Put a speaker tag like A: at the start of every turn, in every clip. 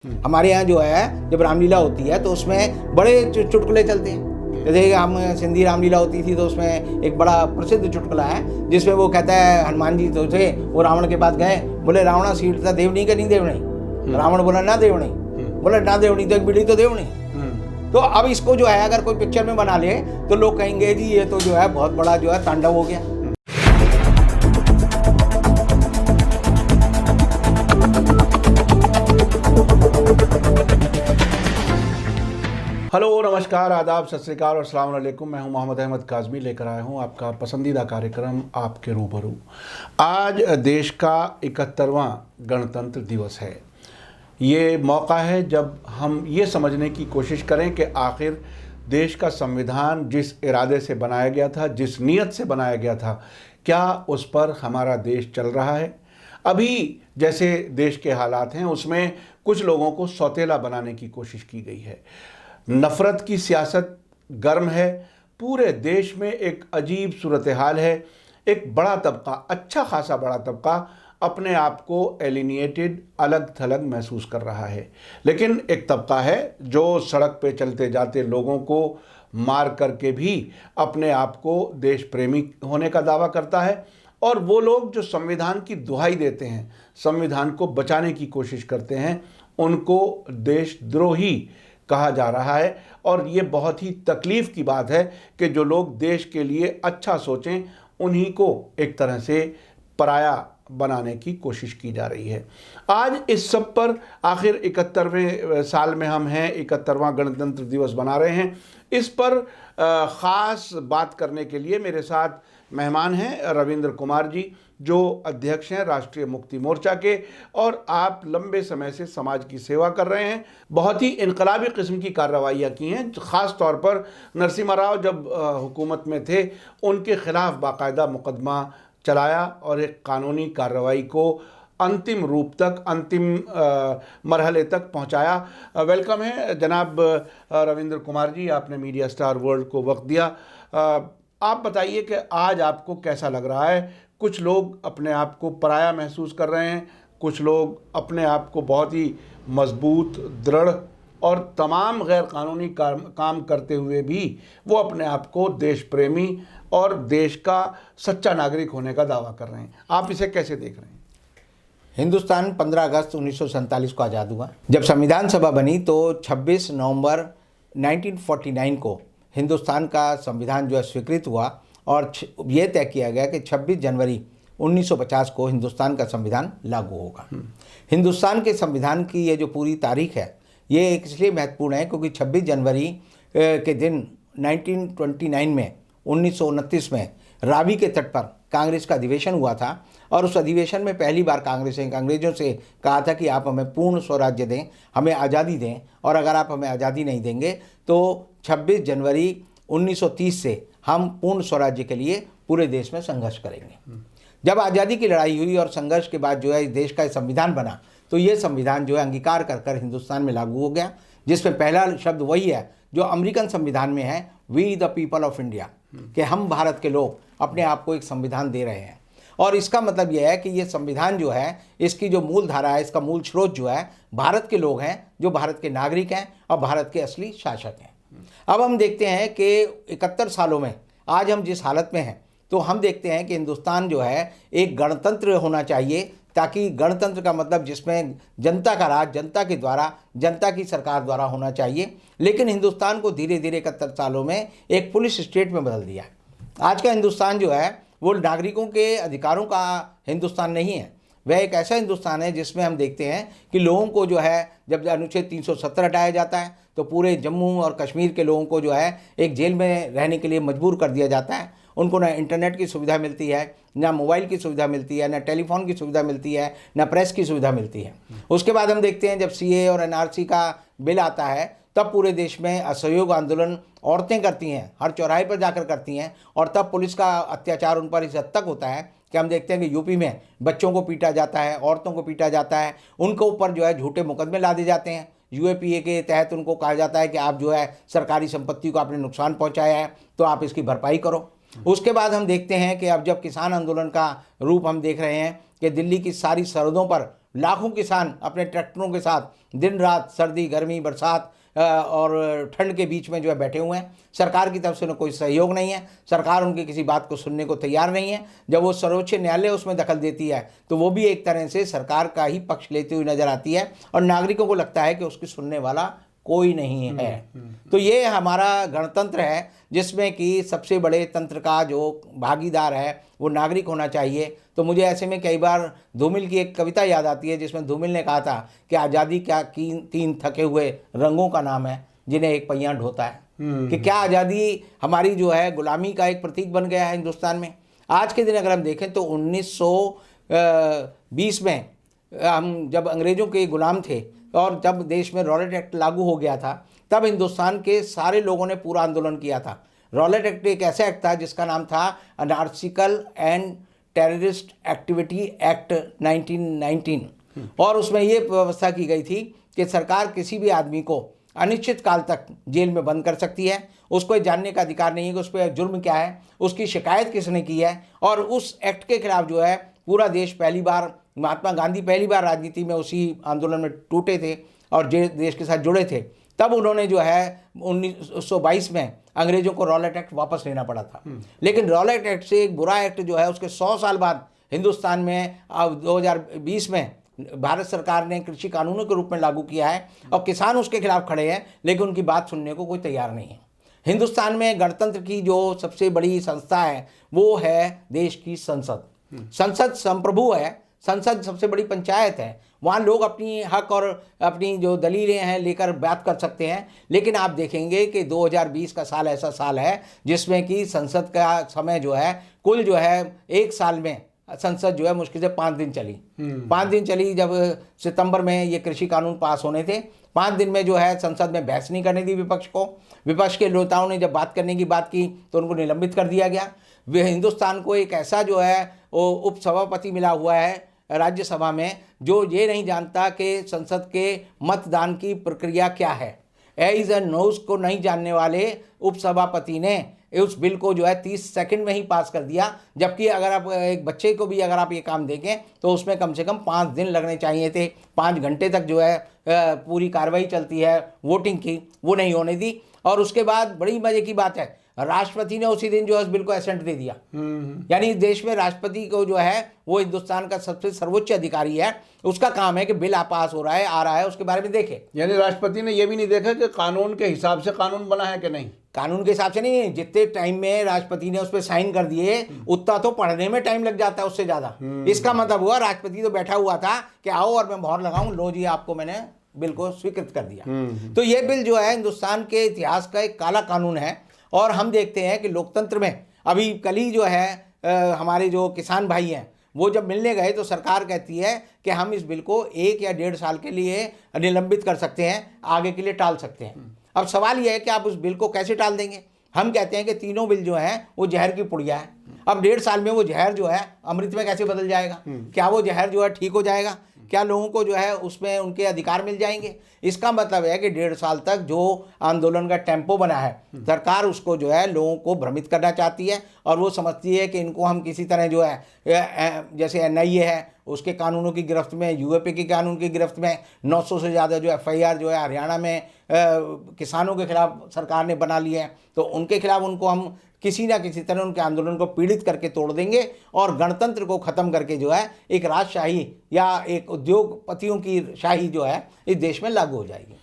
A: हमारे यहाँ जो है जब रामलीला होती है तो उसमें बड़े चुटकुले चलते हैं। जैसे हम सिंधी रामलीला होती थी तो उसमें एक बड़ा प्रसिद्ध चुटकुला है जिसमें वो कहता है हनुमान जी तो थे, वो रावण के पास गए, बोले रावणा सीट था देवनी का नहीं देवनी। रावण बोला ना देवनी, बोला ना देवनी तो एक बीड़ी तो देवनी। तो अब इसको जो है अगर कोई पिक्चर में बना ले तो लोग कहेंगे जी ये तो जो है बहुत बड़ा जो है तांडव हो गया।
B: हेलो, नमस्कार, आदाब, सत श्री अकाल और अस्सलाम वालेकुम। मैं हूं मोहम्मद अहमद काज़मी, लेकर आया हूं आपका पसंदीदा कार्यक्रम आपके रूबरू। आज देश का 71वां गणतंत्र दिवस है। ये मौका है जब हम ये समझने की कोशिश करें कि आखिर देश का संविधान जिस इरादे से बनाया गया था, जिस नीयत से बनाया गया था, क्या उस पर हमारा देश चल रहा है। अभी जैसे देश के हालात हैं उसमें कुछ लोगों को सौतेला बनाने की कोशिश की गई है। नफ़रत की सियासत गर्म है, पूरे देश में एक अजीब सूरत हाल है। एक बड़ा तबका, अच्छा खासा बड़ा तबका अपने आप को एलिनिएटेड, अलग थलग महसूस कर रहा है। लेकिन एक तबका है जो सड़क पे चलते जाते लोगों को मार करके भी अपने आप को देश प्रेमी होने का दावा करता है। और वो लोग जो संविधान की दुहाई देते हैं, संविधान को बचाने की कोशिश करते हैं, उनको देशद्रोही कहा जा रहा है। और ये बहुत ही तकलीफ़ की बात है कि जो लोग देश के लिए अच्छा सोचें उन्हीं को एक तरह से पराया बनाने की कोशिश की जा रही है। आज इस सब पर आखिर 71वें साल में हम हैं, 71वां गणतंत्र दिवस बना रहे हैं। इस पर ख़ास बात करने के लिए मेरे साथ मेहमान हैं रविंद्र कुमार जी, जो अध्यक्ष हैं राष्ट्रीय मुक्ति मोर्चा के, और आप लंबे समय से समाज की सेवा कर रहे हैं। बहुत ही इनकलाबी किस्म की कार्रवाइयाँ की हैं। ख़ास तौर पर नरसिम्हा राव जब हुकूमत में थे उनके ख़िलाफ़ बाकायदा मुकदमा चलाया और एक कानूनी कार्रवाई को अंतिम रूप तक, अंतिम मरहले तक पहुंचाया। वेलकम है जनाब रविंद्र कुमार जी, आपने मीडिया स्टार वर्ल्ड को वक्त दिया। आप बताइए कि आज आपको कैसा लग रहा है। कुछ लोग अपने आप को पराया महसूस कर रहे हैं, कुछ लोग अपने आप को बहुत ही मजबूत, दृढ़ और तमाम गैर कानूनी काम करते हुए भी वो अपने आप को देश प्रेमी और देश का सच्चा नागरिक होने का दावा कर रहे हैं। आप इसे कैसे देख रहे हैं?
A: हिंदुस्तान 15 अगस्त 1947 को आज़ाद हुआ। जब संविधान सभा बनी तो 26 नवंबर 1949 को हिंदुस्तान का संविधान जो है स्वीकृत हुआ और ये तय किया गया कि 26 जनवरी 1950 को हिंदुस्तान का संविधान लागू होगा। हिंदुस्तान के संविधान की ये जो पूरी तारीख है ये इसलिए महत्वपूर्ण है क्योंकि 26 जनवरी के दिन 1929 में 1929 में रावी के तट पर कांग्रेस का अधिवेशन हुआ था और उस अधिवेशन में पहली बार कांग्रेस ने अंग्रेज़ों से कहा था कि आप हमें पूर्ण स्वराज्य दें, हमें आज़ादी दें, और अगर आप हमें आज़ादी नहीं देंगे तो 26 जनवरी 1930 से हम पूर्ण स्वराज्य के लिए पूरे देश में संघर्ष करेंगे। जब आज़ादी की लड़ाई हुई और संघर्ष के बाद जो है इस देश का संविधान बना तो ये संविधान जो है अंगीकार कर कर हिंदुस्तान में लागू हो गया, जिसमें पहला शब्द वही है जो अमेरिकन संविधान में है, we the people of India, कि हम भारत के लोग अपने आप को एक संविधान दे रहे हैं। और इसका मतलब यह है कि ये संविधान जो है इसकी जो मूल धारा है, इसका मूल स्रोत जो है भारत के लोग हैं, जो भारत के नागरिक हैं और भारत के असली शासक हैं। अब हम देखते हैं कि 71 सालों में आज हम जिस हालत में हैं तो हम देखते हैं कि हिंदुस्तान जो है एक गणतंत्र होना चाहिए, ताकि गणतंत्र का मतलब जिसमें जनता का राज जनता के द्वारा, जनता की सरकार द्वारा होना चाहिए। लेकिन हिंदुस्तान को धीरे धीरे 71 सालों में एक पुलिस स्टेट में बदल दिया है। आज का हिंदुस्तान जो है वो नागरिकों के अधिकारों का हिंदुस्तान नहीं है, वह एक ऐसा हिंदुस्तान है जिसमें हम देखते हैं कि लोगों को जो है जब अनुच्छेद 370 हटाया जाता है तो पूरे जम्मू और कश्मीर के लोगों को जो है एक जेल में रहने के लिए मजबूर कर दिया जाता है। उनको ना इंटरनेट की सुविधा मिलती है, ना मोबाइल की सुविधा मिलती है, ना टेलीफोन की सुविधा मिलती है, ना प्रेस की सुविधा मिलती है। उसके बाद हम देखते हैं जब सीए और एनआरसी का बिल आता है तब पूरे देश में असहयोग आंदोलन औरतें करती हैं, हर चौराहे पर जाकर करती हैं, और तब पुलिस का अत्याचार उन पर इस हद तक होता है कि हम देखते हैं कि यूपी में बच्चों को पीटा जाता है, औरतों को पीटा जाता है, उनके ऊपर जो है झूठे मुकदमे लादे जाते हैं। यूएपीए के तहत उनको कहा जाता है कि आप जो है सरकारी संपत्ति को आपने नुकसान पहुंचाया है तो आप इसकी भरपाई करो। उसके बाद हम देखते हैं कि अब जब किसान आंदोलन का रूप हम देख रहे हैं कि दिल्ली की सारी सरहदों पर लाखों किसान अपने ट्रैक्टरों के साथ दिन रात सर्दी गर्मी बरसात और ठंड के बीच में जो है बैठे हुए हैं। सरकार की तरफ से उन्हें कोई सहयोग नहीं है, सरकार उनकी किसी बात को सुनने को तैयार नहीं है। जब वो सर्वोच्च न्यायालय उसमें दखल देती है तो वो भी एक तरह से सरकार का ही पक्ष लेती हुई नजर आती है और नागरिकों को लगता है कि उसकी सुनने वाला कोई नहीं है। तो ये हमारा गणतंत्र है जिसमें कि सबसे बड़े तंत्र का जो भागीदार है वो नागरिक होना चाहिए। तो मुझे ऐसे में कई बार धूमिल की एक कविता याद आती है जिसमें धूमिल ने कहा था कि आज़ादी क्या की तीन थके हुए रंगों का नाम है जिन्हें एक पहिया ढोता है। कि क्या आज़ादी हमारी जो है गुलामी का एक प्रतीक बन गया है हिंदुस्तान में। आज के दिन अगर हम देखें तो 1920 में हम जब अंग्रेज़ों के गुलाम थे और जब देश में रॉलेट एक्ट लागू हो गया था तब हिंदुस्तान के सारे लोगों ने पूरा आंदोलन किया था। रॉलेट एक्ट एक ऐसा एक्ट था जिसका नाम था अनार्चिकल एंड टेररिस्ट एक्टिविटी एक्ट 1919 और उसमें ये व्यवस्था की गई थी कि सरकार किसी भी आदमी को अनिश्चित काल तक जेल में बंद कर सकती है। उसको ये जानने का अधिकार नहीं है कि उस पर जुर्म क्या है, उसकी शिकायत किसने की है। और उस एक्ट के खिलाफ जो है पूरा देश पहली बार, महात्मा गांधी पहली बार राजनीति में उसी आंदोलन में टूटे थे और देश के साथ जुड़े थे। तब उन्होंने जो है 1922 में अंग्रेज़ों को रॉलेट एक्ट वापस लेना पड़ा था। लेकिन रॉलेट एक्ट से एक बुरा एक्ट जो है उसके 100 साल बाद हिंदुस्तान में अब 2020 में भारत सरकार ने कृषि कानूनों के रूप में लागू किया है और किसान उसके खिलाफ खड़े हैं लेकिन उनकी बात सुनने को कोई तैयार नहीं है। हिंदुस्तान में गणतंत्र की जो सबसे बड़ी संस्था है वो है देश की संसद। संसद संप्रभु है, संसद सबसे बड़ी पंचायत है। वहाँ लोग अपनी हक और अपनी जो दलीलें हैं लेकर बात कर सकते हैं। लेकिन आप देखेंगे कि 2020 का साल ऐसा साल है जिसमें कि संसद का समय जो है कुल जो है एक साल में संसद जो है मुश्किल से 5 दिन चली। 5 दिन चली। जब सितंबर में ये कृषि कानून पास होने थे 5 दिन में जो है संसद में बहस नहीं करने दी विपक्ष को। विपक्ष के नेताओं ने जब बात करने की बात की तो उनको निलंबित कर दिया गया। वे हिंदुस्तान को एक ऐसा जो है वो उपसभापति मिला हुआ है राज्यसभा में जो ये नहीं जानता कि संसद के मतदान की प्रक्रिया क्या है। एज एंड नोज को नहीं जानने वाले उपसभापति ने उस बिल को जो है 30 सेकंड में ही पास कर दिया। जबकि अगर आप एक बच्चे को भी अगर आप ये काम देखें तो उसमें कम से कम 5 दिन लगने चाहिए थे। 5 घंटे तक जो है पूरी कार्रवाई चलती है वोटिंग की, वो नहीं होने दी। और उसके बाद बड़ी मजे की बात है राष्ट्रपति ने उसी दिन जो है उस बिल को एसेंट दे दिया। यानी देश में राष्ट्रपति को जो है वो हिंदुस्तान का सबसे सर्वोच्च अधिकारी है। उसका काम है कि बिल पास हो रहा है आ रहा है उसके बारे में देखे।
B: यानी राष्ट्रपति ने यह भी नहीं देखा कि कानून के हिसाब से कानून बना है कि नहीं।
A: कानून के हिसाब से नहीं, जितने टाइम में राष्ट्रपति ने उस पर साइन कर दिए उतना तो पढ़ने में टाइम लग जाता है उससे ज्यादा। इसका मतलब हुआ राष्ट्रपति तो बैठा हुआ था कि आओ और मैं मोहर लगाऊं, लो जी आपको मैंने बिल को स्वीकृत कर दिया। तो ये बिल जो है हिंदुस्तान के इतिहास का एक काला कानून है। और हम देखते हैं कि लोकतंत्र में अभी कल ही जो है हमारे जो किसान भाई हैं वो जब मिलने गए तो सरकार कहती है कि हम इस बिल को 1 या 1.5 साल के लिए निलंबित कर सकते हैं, आगे के लिए टाल सकते हैं। अब सवाल यह है कि आप उस बिल को कैसे टाल देंगे। हम कहते हैं कि तीनों बिल जो हैं वो जहर की पुड़िया है। अब 1.5 साल में वो जहर जो है अमृत में कैसे बदल जाएगा? क्या वो जहर जो है ठीक हो जाएगा? क्या लोगों को जो है उसमें उनके अधिकार मिल जाएंगे? इसका मतलब है कि 1.5 साल तक जो आंदोलन का टेम्पो बना है सरकार उसको जो है लोगों को भ्रमित करना चाहती है और वो समझती है कि इनको हम किसी तरह जो है जैसे NIA है उसके कानूनों की गिरफ्त में, UAP के कानून की गिरफ्त में 900 से ज़्यादा जो FIR जो है हरियाणा में किसानों के खिलाफ सरकार ने बना ली है। तो उनके खिलाफ उनको हम किसी ना किसी तरह उनके आंदोलन को पीड़ित करके तोड़ देंगे और गणतंत्र को ख़त्म करके जो है एक राजशाही या एक उद्योगपतियों की शाही जो है इस देश में लागू हो जाएगी।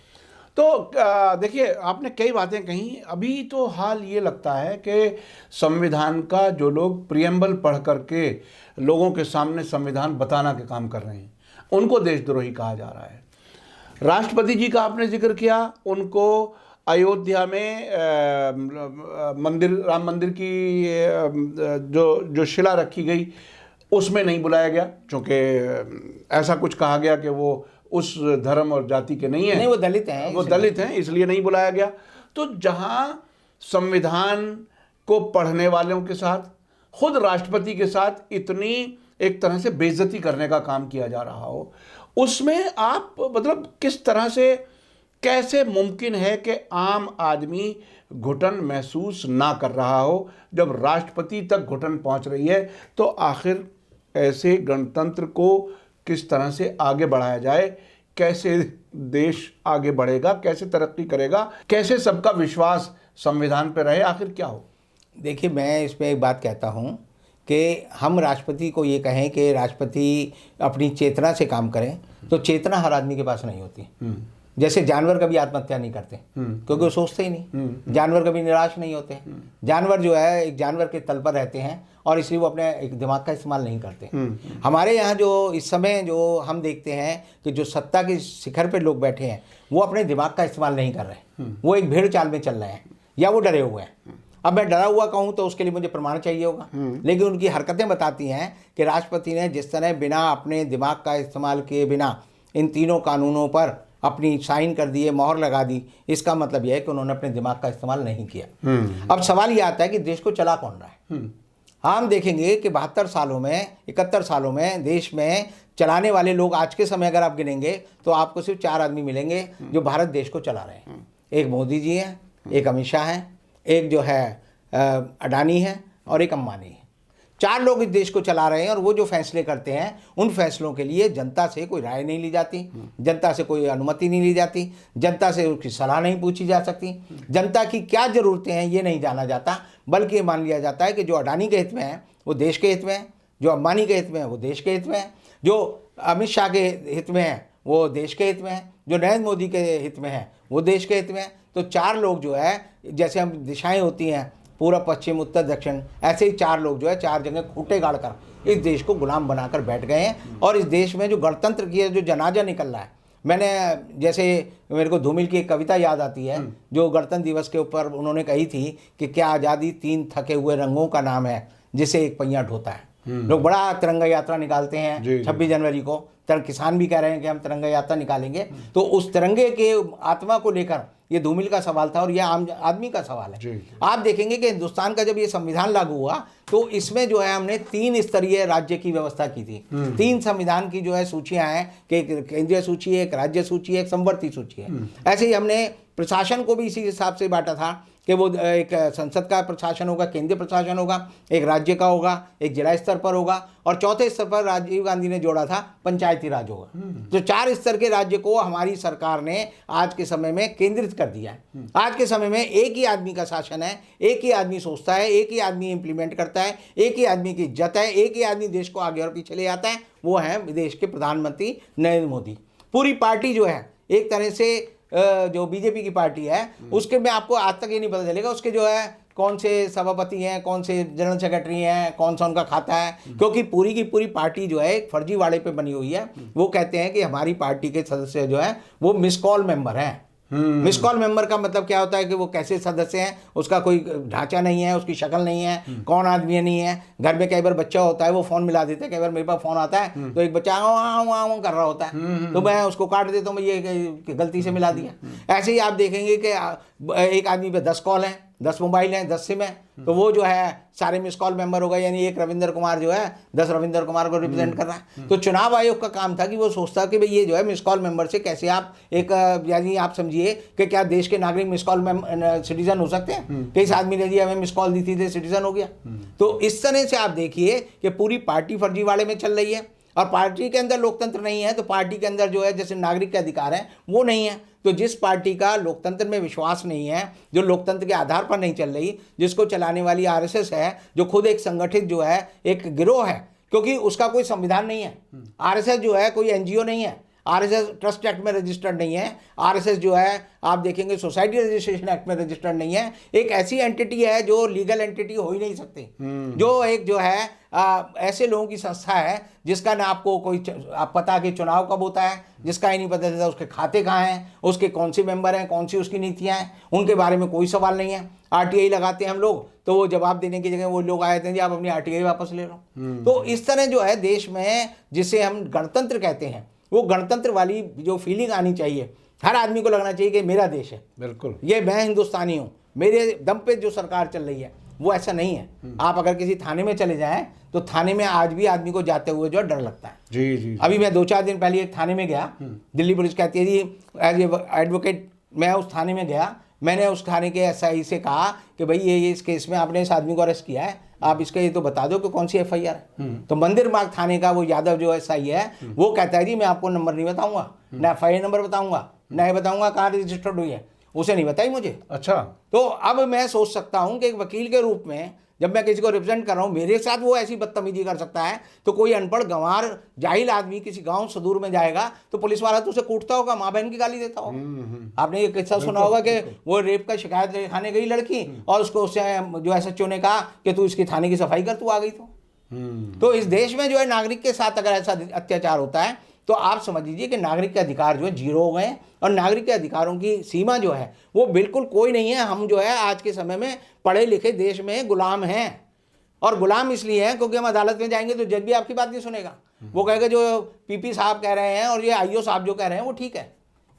B: तो देखिए आपने कई बातें कही। अभी तो हाल ये लगता है कि संविधान का जो लोग प्रियम्बल पढ़ करके लोगों के सामने संविधान बताना के काम कर रहे हैं उनको देशद्रोही कहा जा रहा है। राष्ट्रपति जी का आपने जिक्र किया, उनको अयोध्या में राम मंदिर की जो शिला रखी गई उसमें नहीं बुलाया गया क्योंकि ऐसा कुछ कहा गया कि वो उस धर्म और जाति के नहीं है।
A: नहीं, वो दलित हैं।
B: वो दलित हैं इसलिए नहीं बुलाया गया। तो जहाँ संविधान को पढ़ने वालों के साथ खुद राष्ट्रपति के साथ इतनी एक तरह से बेइज्जती करने का काम किया जा रहा हो, उसमें आप मतलब किस तरह से कैसे मुमकिन है कि आम आदमी घुटन महसूस ना कर रहा हो? जब राष्ट्रपति तक घुटन पहुंच रही है तो आखिर ऐसे गणतंत्र को किस तरह से आगे बढ़ाया जाए, कैसे देश आगे बढ़ेगा, कैसे तरक्की करेगा, कैसे सबका विश्वास संविधान पर रहे, आखिर क्या हो?
A: देखिए, मैं इसमें एक बात कहता हूँ कि हम राष्ट्रपति को ये कहें कि राष्ट्रपति अपनी चेतना से काम करें, तो चेतना हर आदमी के पास नहीं होती। जैसे जानवर कभी आत्महत्या नहीं करते क्योंकि वो सोचते ही नहीं। जानवर कभी निराश नहीं होते। जानवर जो है एक जानवर के तल पर रहते हैं और इसलिए वो अपने एक दिमाग का इस्तेमाल नहीं करते। हमारे यहाँ जो इस समय जो हम देखते हैं कि जो सत्ता के शिखर पे लोग बैठे हैं वो अपने दिमाग का इस्तेमाल नहीं कर रहे, वो एक भेड़ चाल में चल रहे हैं या वो डरे हुए हैं। अब मैं डरा हुआ कहूँ तो उसके लिए मुझे प्रमाण चाहिए होगा, लेकिन उनकी हरकतें बताती हैं कि राष्ट्रपति ने जिस तरह बिना अपने दिमाग का इस्तेमाल किए बिना इन तीनों कानूनों पर अपनी साइन कर दिए, मोहर लगा दी, इसका मतलब यह है कि उन्होंने अपने दिमाग का इस्तेमाल नहीं किया। अब सवाल यह आता है कि देश को चला कौन रहा है। हम देखेंगे कि 72 सालों में 71 सालों में देश में चलाने वाले लोग आज के समय अगर आप गिनेंगे तो आपको सिर्फ 4 आदमी मिलेंगे जो भारत देश को चला रहे हैं। एक मोदी जी हैं, एक अमित शाह हैं, एक जो है अडानी है और एक अंबानी है। 4 लोग इस देश को चला रहे हैं और वो जो फैसले करते हैं उन फैसलों के लिए जनता से कोई राय नहीं ली जाती, जनता से कोई अनुमति नहीं ली जाती, जनता से उसकी सलाह नहीं पूछी जा सकती, जनता की क्या ज़रूरतें हैं ये नहीं जाना जाता, बल्कि ये मान लिया जाता है कि जो अडानी के हित में है वो देश के हित में है, जो अंबानी के हित में है वो देश के हित में है, जो अमित शाह के हित में है वो देश के हित में है, जो नरेंद्र मोदी के हित में है वो देश के हित में है। तो 4 लोग जो है, जैसे हम दिशाएं होती हैं पूर्व पश्चिम उत्तर दक्षिण, ऐसे ही 4 लोग जो है 4 जगह खूंटे गाड़कर इस देश को गुलाम बनाकर बैठ गए हैं। और इस देश में जो गणतंत्र की जो जनाजा निकल रहा है, मैंने जैसे मेरे को धूमिल की एक कविता याद आती है जो गणतंत्र दिवस के ऊपर उन्होंने कही थी कि क्या आज़ादी 3 थके हुए रंगों का नाम है जिसे एक पहिया ढोता है। लोग बड़ा तिरंगा यात्रा निकालते हैं 26 जनवरी को, किसान भी कह रहे हैं कि हम तिरंगा यात्रा निकालेंगे। तो उस तिरंगे के आत्मा को लेकर ये धूमिल का सवाल था और यह आम आदमी का सवाल है। आप देखेंगे कि हिंदुस्तान का जब ये संविधान लागू हुआ तो इसमें जो है हमने 3 स्तरीय राज्य की व्यवस्था की थी। 3 संविधान की जो है सूचियां हैं कि एक केंद्रीय सूची है, एक राज्य सूची है, एक समवर्ती सूची है। ऐसे ही हमने प्रशासन को भी इसी हिसाब से बांटा था कि वो एक संसद का प्रशासन होगा, केंद्रीय प्रशासन होगा, एक राज्य का होगा, एक जिला स्तर पर होगा और चौथे स्तर पर राजीव गांधी ने जोड़ा था पंचायती राज होगा। तो 4 स्तर के राज्य को हमारी सरकार ने आज के समय में केंद्रित कर दिया है। आज के समय में एक ही आदमी का शासन है, एक ही आदमी सोचता है, एक ही आदमी इंप्लीमेंट करता है, एक ही आदमी की इज्जत है, एक ही आदमी देश को आगे और पीछे ले जाता है, वो है देश के प्रधानमंत्री नरेंद्र मोदी। पूरी पार्टी जो है एक तरह से जो बीजेपी की पार्टी है उसके में आपको आज तक ये नहीं पता चलेगा उसके जो है कौन से सभापति हैं, कौन से जनरल सेक्रेटरी हैं, कौन सा उनका खाता है, क्योंकि पूरी की पूरी पार्टी जो है एक फर्जीवाड़े पे बनी हुई है। वो कहते हैं कि हमारी पार्टी के सदस्य जो है वो मिस कॉल मेंबर हैं। मिस कॉल मेंबर का मतलब क्या होता है कि वो कैसे सदस्य हैं, उसका कोई ढांचा नहीं है, उसकी शक्ल नहीं है, कौन आदमी नहीं है। घर में कई बार बच्चा होता है वो फ़ोन मिला देता है, कई बार मेरे पास फ़ोन आता है तो एक बच्चा आऊँ कर रहा होता है तो मैं उसको काट देता हूँ, ये गलती से मिला दिया। ऐसे ही आप देखेंगे कि एक आदमी पे 10 कॉल हैं, 10 मोबाइल हैं, 10 सिम है, तो वो जो है सारे मिस कॉल मेंबर होगा, यानी एक रविंद्र कुमार जो है 10 रविंद्र कुमार को रिप्रेजेंट कर रहा है। तो चुनाव आयोग का काम था कि वो सोचता कि भाई ये जो है मिस कॉल मेंबर से कैसे आप एक, यानी आप समझिए कि क्या देश के नागरिक मिस कॉल सिटीजन हो सकते हैं? किस आदमी ने जी हमें मिस कॉल दी थी सिटीजन हो गया। तो इस तरह से आप देखिए कि पूरी पार्टी फर्जीवाड़े में चल रही है और पार्टी के अंदर लोकतंत्र नहीं है, तो पार्टी के अंदर जो है जैसे नागरिक के अधिकार हैं वो नहीं है। तो जिस पार्टी का लोकतंत्र में विश्वास नहीं है, जो लोकतंत्र के आधार पर नहीं चल रही, जिसको चलाने वाली आरएसएस है, जो खुद एक संगठित जो है एक गिरोह है, क्योंकि उसका कोई संविधान नहीं है। आरएसएस जो है कोई एनजीओ नहीं है, आरएसएस ट्रस्ट एक्ट में रजिस्टर्ड नहीं है, आरएसएस जो है आप देखेंगे सोसाइटी रजिस्ट्रेशन एक्ट में रजिस्टर्ड नहीं है। एक ऐसी एंटिटी है जो लीगल एंटिटी हो ही नहीं सकती, जो एक जो है ऐसे लोगों की संस्था है जिसका ना आपको कोई आप पता कि चुनाव कब होता है, जिसका ही नहीं पता चलता उसके खाते कहाँ हैं, उसके कौन से मेंबर हैं, कौन सी उसकी नीतियाँ हैं, उनके बारे में कोई सवाल नहीं है। आरटीआई लगाते हैं हम लोग तो वो जवाब देने की जगह वो लोग आए थे जी आप अपनी आरटीआई वापस ले लो। तो इस तरह जो है देश में जिसे हम गणतंत्र कहते हैं वो गणतंत्र वाली जो फीलिंग आनी चाहिए, हर आदमी को लगना चाहिए कि मेरा देश है, बिल्कुल ये मैं हिंदुस्तानी हूँ, मेरे दम पे जो सरकार चल रही है, वो ऐसा नहीं है। आप अगर किसी थाने में चले जाएं तो थाने में आज भी आदमी को जाते हुए जो डर लगता है। जी। अभी मैं 2-4 दिन पहले एक थाने में गया, दिल्ली पुलिस कहती है जी एज ए एडवोकेट मैं उस थाने में गया, मैंने उस थाने के एसआई से कहा कि भाई ये इस केस में आपने इस आदमी को अरेस्ट किया है, आप इसका ये तो बता दो कि कौन सी FIR है। तो मंदिर मार्ग थाने का वो यादव जो SI है वो कहता है जी मैं आपको नंबर नहीं बताऊंगा, ना FIR नंबर बताऊंगा, ना ये बताऊंगा कहाँ रजिस्टर्ड हुई है, उसे नहीं बताई मुझे।
B: अच्छा,
A: तो अब मैं सोच सकता हूं कि एक वकील के रूप में जब मैं किसी को रिप्रेजेंट कर रहा हूं, मेरे साथ वो ऐसी बदतमीजी कर सकता है, तो कोई अनपढ़ गंवार जाहिल आदमी किसी गांव सुदूर में जाएगा तो पुलिस वाला तो उसे कूटता होगा, माँ बहन की गाली देता होगा। आपने ये किस्सा सुना होगा कि वो रेप का शिकायत लिखाने गई लड़की और उससे जो SHO ने कहा कि तू इसकी थाने की सफाई कर, तू आ गई तो इस देश में जो है नागरिक के साथ अगर ऐसा अत्याचार होता है तो आप समझ लीजिए कि नागरिक के अधिकार जो है जीरो हो गए हैं और नागरिक के अधिकारों की सीमा जो है वो बिल्कुल कोई नहीं है। हम जो है आज के समय में पढ़े लिखे देश में गुलाम हैं, और गुलाम इसलिए हैं क्योंकि हम अदालत में जाएंगे तो जज भी आपकी बात नहीं सुनेगा। वो कहेगा जो PP साहब कह रहे हैं और ये IO साहब जो कह रहे हैं वो ठीक है।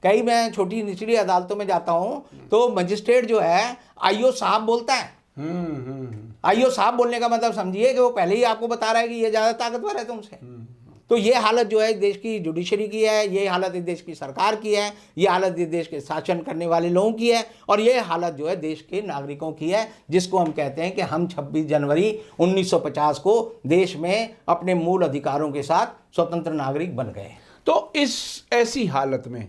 A: कई मैं छोटी निचली अदालतों में जाता हूँ तो मजिस्ट्रेट जो है IO साहब बोलता है। IO साहब बोलने का मतलब समझिए कि वो पहले ही आपको बता रहा है कि ये ज़्यादा ताकतवर है तुमसे। तो ये हालत जो है देश की जुडिशरी की है, ये हालत इस देश की सरकार की है, ये हालत इस देश के शासन करने वाले लोगों की है, और ये हालत जो है देश के नागरिकों की है, जिसको हम कहते हैं कि हम 26 जनवरी 1950 को देश में अपने मूल अधिकारों के साथ स्वतंत्र नागरिक बन गए।
B: तो इस ऐसी हालत में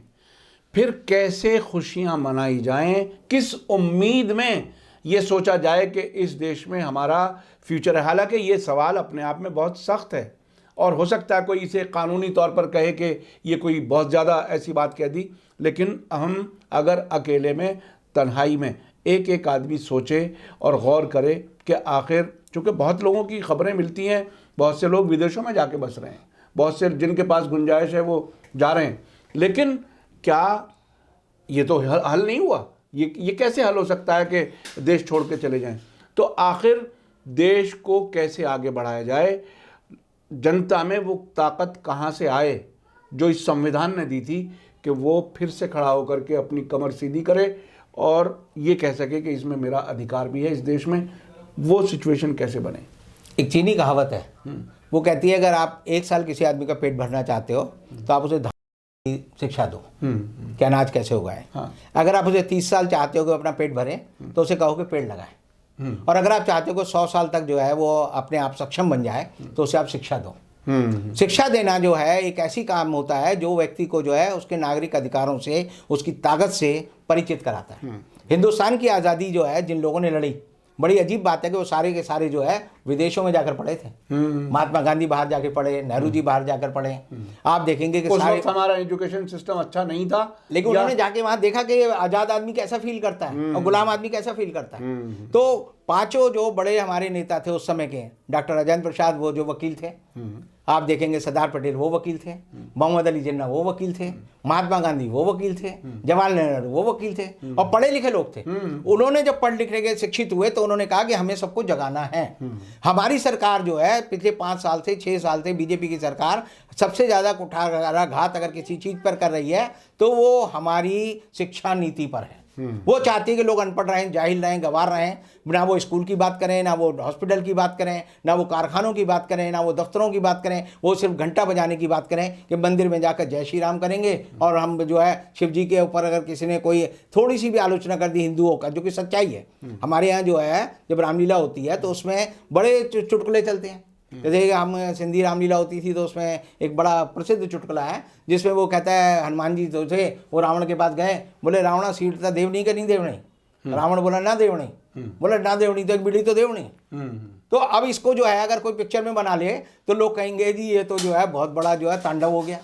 B: फिर कैसे खुशियां मनाई जाएं, किस उम्मीद में ये सोचा जाए कि इस देश में हमारा फ्यूचर है। हालांकि ये सवाल अपने आप में बहुत सख्त है और हो सकता है कोई इसे कानूनी तौर पर कहे कि ये कोई बहुत ज़्यादा ऐसी बात कह दी, लेकिन हम अगर अकेले में तन्हाई में एक एक आदमी सोचे और गौर करे कि आखिर, चूँकि बहुत लोगों की खबरें मिलती हैं, बहुत से लोग विदेशों में जाके बस रहे हैं, बहुत से जिनके पास गुंजाइश है वो जा रहे हैं, लेकिन क्या ये तो हल नहीं हुआ? ये कैसे हल हो सकता है कि देश छोड़ के चले जाएं? तो आखिर देश को कैसे आगे बढ़ाया जाए? जनता में वो ताकत कहाँ से आए जो इस संविधान ने दी थी कि वो फिर से खड़ा होकर के अपनी कमर सीधी करे और ये कह सके कि इसमें मेरा अधिकार भी है इस देश में? वो सिचुएशन कैसे बने?
A: एक चीनी कहावत है, वो कहती है अगर आप 1 साल किसी आदमी का पेट भरना चाहते हो तो आप उसे शिक्षा दो कि अनाज कैसे उगाए।
B: हाँ।
A: अगर आप उसे 30 साल चाहते हो कि अपना पेट भरे तो उसे कहो कि पेड़ लगाए। और अगर आप चाहते हो कि 100 साल तक जो है वो अपने आप सक्षम बन जाए तो उसे आप शिक्षा दो। शिक्षा देना जो है एक ऐसी काम होता है जो व्यक्ति को जो है उसके नागरिक अधिकारों से, उसकी ताकत से परिचित कराता है। हिंदुस्तान की आज़ादी जो है जिन लोगों ने लड़ी, बड़ी अजीब बात है कि वो सारे के सारे जो है विदेशों में जाकर पढ़े थे। महात्मा गांधी बाहर जाके पढ़े, नेहरू जी बाहर जाकर पढ़े। आप देखेंगे कि
B: उस
A: सारे
B: वक्त हमारा एजुकेशन सिस्टम अच्छा नहीं था,
A: लेकिन उन्होंने जाके वहां देखा कि आजाद आदमी कैसा फील करता है और गुलाम आदमी कैसा फील करता है। तो पांचों जो बड़े हमारे नेता थे उस समय के, डॉक्टर राजेंद्र प्रसाद वो जो वकील थे, आप देखेंगे सरदार पटेल वो वकील थे, मोहम्मद अली जिन्ना वो वकील थे, महात्मा गांधी वो वकील थे, जवाहरलाल नेहरू वो वकील थे और पढ़े लिखे लोग थे। उन्होंने जब पढ़ लिख के शिक्षित हुए तो उन्होंने कहा कि हमें सबको जगाना है। हमारी सरकार जो है पिछले 5 साल से 6 साल से बीजेपी की सरकार सबसे ज़्यादा कुठाराघात अगर किसी चीज़ पर कर रही है तो वो हमारी शिक्षा नीति पर है। वो चाहती है कि लोग अनपढ़ रहें, जाहिल रहें, गंवार रहें, ना वो स्कूल की बात करें, ना वो हॉस्पिटल की बात करें, ना वो कारखानों की बात करें, ना वो दफ्तरों की बात करें, वो सिर्फ घंटा बजाने की बात करें कि मंदिर में जाकर जय श्री राम करेंगे। और हम जो है शिव जी के ऊपर अगर किसी ने कोई थोड़ी सी भी आलोचना कर दी हिंदुओं का, जो कि सच्चाई है, हमारे यहाँ जो है जब रामलीला होती है तो उसमें बड़े चुटकुले चलते हैं। जैसे हम सिंधी रामलीला होती थी तो उसमें एक बड़ा प्रसिद्ध चुटकुला है जिसमें वो कहता है हनुमान जी जो थे वो रावण के पास गए, बोले रावणा सीट था देवनी का नहीं देवनी। रावण बोला ना देवनी, बोला ना देवनी तो एक बीड़ी तो देवनी। तो अब इसको जो है अगर कोई पिक्चर में बना ले तो लोग कहेंगे जी ये तो जो है बहुत बड़ा जो है तांडव हो गया।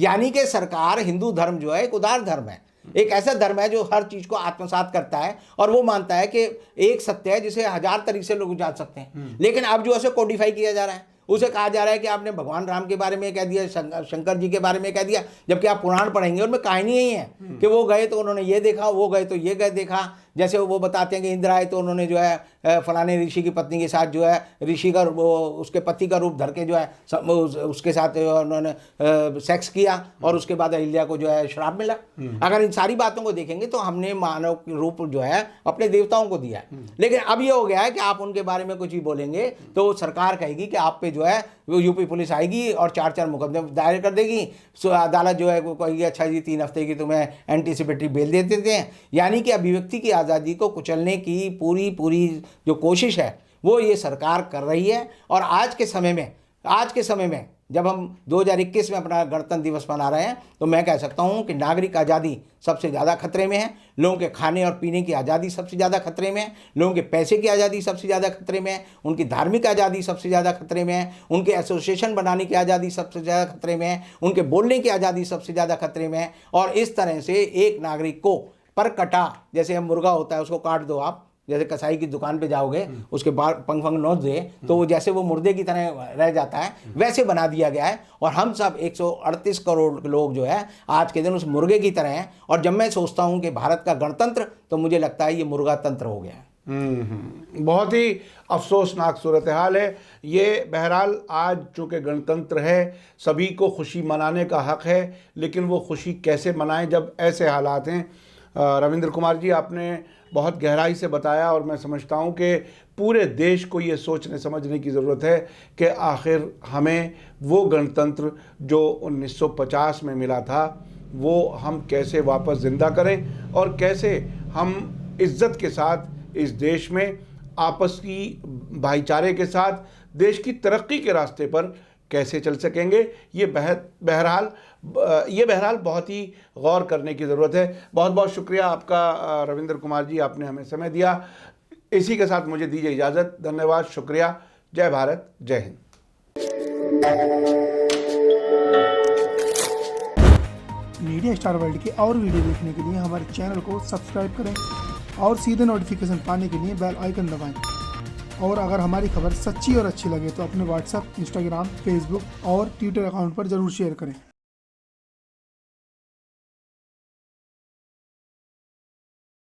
A: यानी कि सरकार, हिंदू धर्म जो है एक उदार धर्म है, एक ऐसा धर्म है जो हर चीज को आत्मसात करता है और वो मानता है कि एक सत्य है जिसे 1000 तरीके से लोग जान सकते हैं। लेकिन अब जो है कोडिफाई किया जा रहा है, उसे कहा जा रहा है कि आपने भगवान राम के बारे में कह दिया, शंकर जी के बारे में कह दिया, जबकि आप पुराण पढ़ेंगे उनमें कहानी यही है कि वो गए तो उन्होंने ये देखा, वो गए तो ये गए देखा। जैसे वो बताते हैं कि इंद्र आए तो उन्होंने जो है फलाने ऋषि की पत्नी के साथ जो है ऋषि का वो उसके पति का रूप धर के जो है उसके साथ उन्होंने सेक्स किया और उसके बाद अहिल्या को जो है श्राप मिला। अगर इन सारी बातों को देखेंगे तो हमने मानव रूप जो है अपने देवताओं को दिया है। लेकिन अब ये हो गया है कि आप उनके बारे में कुछ भी बोलेंगे तो सरकार कहेगी कि आप पे जो है वो यूपी पुलिस आएगी और 4 मुकदमे दायर कर देगी। अदालत जो है वो कहेगी अच्छा जी 3 हफ्ते की तुम्हें एंटीसिपेटरी बेल देते थे। यानी कि अभिव्यक्ति की आज़ादी को कुचलने की पूरी जो कोशिश है वो ये सरकार कर रही है। और आज के समय में जब हम 2021 में अपना गणतंत्र दिवस मना रहे हैं तो मैं कह सकता हूं कि नागरिक आज़ादी सबसे ज़्यादा खतरे में है, लोगों के खाने और पीने की आज़ादी सबसे ज़्यादा खतरे में है, लोगों के पैसे की आज़ादी सबसे ज़्यादा खतरे में है, उनकी धार्मिक आज़ादी सबसे ज़्यादा खतरे में है, उनके एसोसिएशन बनाने की आज़ादी सबसे ज़्यादा खतरे में है, उनके बोलने की आज़ादी सबसे ज़्यादा खतरे में है। और इस तरह से एक नागरिक को पर कटा, जैसे हम मुर्गा होता है उसको काट दो आप, जैसे कसाई की दुकान पे जाओगे उसके बाद पंख नोच दे तो वो जैसे वो मुर्दे की तरह रह जाता है, वैसे बना दिया गया है। और हम सब 138 करोड़ लोग जो है आज के दिन उस मुर्गे की तरह हैं। और जब मैं सोचता हूँ कि भारत का गणतंत्र, तो मुझे लगता है ये मुर्गा तंत्र हो गया है।
B: बहुत ही अफसोसनाक सूरत हाल है ये। बहरहाल आज चूँकि गणतंत्र है, सभी को खुशी मनाने का हक है, लेकिन वो खुशी कैसे मनाएं जब ऐसे हालात हैं। रविंद्र कुमार जी, आपने बहुत गहराई से बताया और मैं समझता हूँ कि पूरे देश को ये सोचने समझने की ज़रूरत है कि आखिर हमें वो गणतंत्र जो 1950 में मिला था वो हम कैसे वापस ज़िंदा करें और कैसे हम इज़्ज़त के साथ इस देश में आपस की भाईचारे के साथ देश की तरक्की के रास्ते पर कैसे चल सकेंगे। ये बहरहाल बहुत ही गौर करने की ज़रूरत है। बहुत बहुत शुक्रिया आपका रविंद्र कुमार जी, आपने हमें समय दिया। इसी के साथ मुझे दीजिए इजाज़त। धन्यवाद, शुक्रिया। जय भारत, जय हिंद।
C: मीडिया स्टार वर्ल्ड के और वीडियो देखने के लिए हमारे चैनल को सब्सक्राइब करें और सीधे नोटिफिकेशन पाने के लिए बेल आइकन दबाएं। और अगर हमारी खबर सच्ची और अच्छी लगे तो अपने व्हाट्सएप, इंस्टाग्राम, फेसबुक और ट्विटर अकाउंट पर ज़रूर शेयर करें।